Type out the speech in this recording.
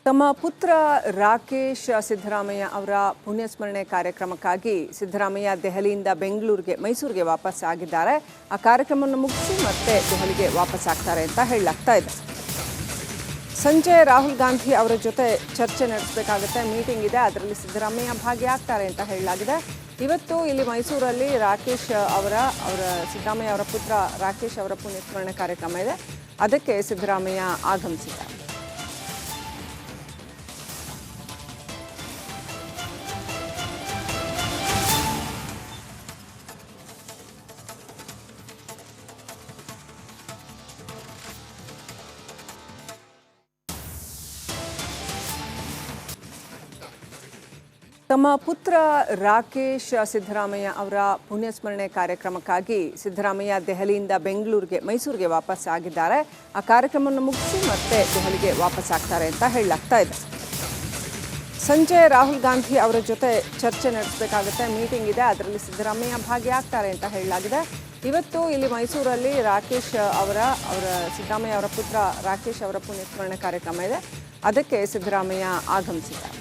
ತಮ್ಮ ಪುತ್ರ ರಾಕೇಶ್ ಸಿದ್ದರಾಮಯ್ಯ ಅವರ ಪುಣ್ಯಸ್ಮರಣೆ ಕಾರ್ಯಕ್ರಮಕ್ಕಾಗಿ ಸಿದ್ದರಾಮಯ್ಯ ದೆಹಲಿಯಿಂದ ಮೈಸೂರಿಗೆ ವಾಪಸ್ ಆಗಿದ್ದಾರೆ. ಆ ಕಾರ್ಯಕ್ರಮವನ್ನು ಮುಗಿಸಿ ಮತ್ತೆ ದೆಹಲಿಗೆ ವಾಪಸ್ ಆಗ್ತಾರೆ ಅಂತ ಹೇಳಲಾಗ್ತಾ ಇದೆ. ಸಂಜೆ ರಾಹುಲ್ ಗಾಂಧಿ ಅವರ ಜೊತೆ ಚರ್ಚೆ ನಡೆಸಬೇಕಾಗುತ್ತೆ, ಮೀಟಿಂಗ್ ಇದೆ, ಅದರಲ್ಲಿ ಸಿದ್ದರಾಮಯ್ಯ ಭಾಗಿಯಾಗ್ತಾರೆ ಅಂತ ಹೇಳಲಾಗಿದೆ. ಇವತ್ತು ಇಲ್ಲಿ ಮೈಸೂರಲ್ಲಿ ಸಿದ್ದರಾಮಯ್ಯ ಅವರ ಪುತ್ರ ರಾಕೇಶ್ ಅವರ ಪುಣ್ಯಸ್ಮರಣೆ ಕಾರ್ಯಕ್ರಮ ಇದೆ, ಅದಕ್ಕೆ ಸಿದ್ದರಾಮಯ್ಯ ಆಗಮಿಸಿದ್ದಾರೆ. ತಮ್ಮ ಪುತ್ರ ರಾಕೇಶ್ ಸಿದ್ದರಾಮಯ್ಯ ಅವರ ಪುಣ್ಯಸ್ಮರಣೆ ಕಾರ್ಯಕ್ರಮಕ್ಕಾಗಿ ಸಿದ್ದರಾಮಯ್ಯ ದೆಹಲಿಯಿಂದ ಮೈಸೂರಿಗೆ ವಾಪಸ್ ಆಗಿದ್ದಾರೆ. ಆ ಕಾರ್ಯಕ್ರಮವನ್ನು ಮುಗಿಸಿ ಮತ್ತೆ ದೆಹಲಿಗೆ ವಾಪಸ್ ಆಗ್ತಾರೆ ಅಂತ ಹೇಳಲಾಗ್ತಾ ಇದೆ. ಸಂಜೆ ರಾಹುಲ್ ಗಾಂಧಿ ಅವರ ಜೊತೆ ಚರ್ಚೆ ನಡೆಸಬೇಕಾಗುತ್ತೆ, ಮೀಟಿಂಗ್ ಇದೆ, ಅದರಲ್ಲಿ ಸಿದ್ದರಾಮಯ್ಯ ಭಾಗಿಯಾಗ್ತಾರೆ ಅಂತ ಹೇಳಲಾಗಿದೆ. ಇವತ್ತು ಇಲ್ಲಿ ಮೈಸೂರಲ್ಲಿ ಸಿದ್ದರಾಮಯ್ಯ ಅವರ ಪುತ್ರ ರಾಕೇಶ್ ಅವರ ಪುಣ್ಯಸ್ಮರಣೆ ಕಾರ್ಯಕ್ರಮ ಇದೆ, ಅದಕ್ಕೆ ಸಿದ್ದರಾಮಯ್ಯ ಆಗಮಿಸಿದ್ದಾರೆ.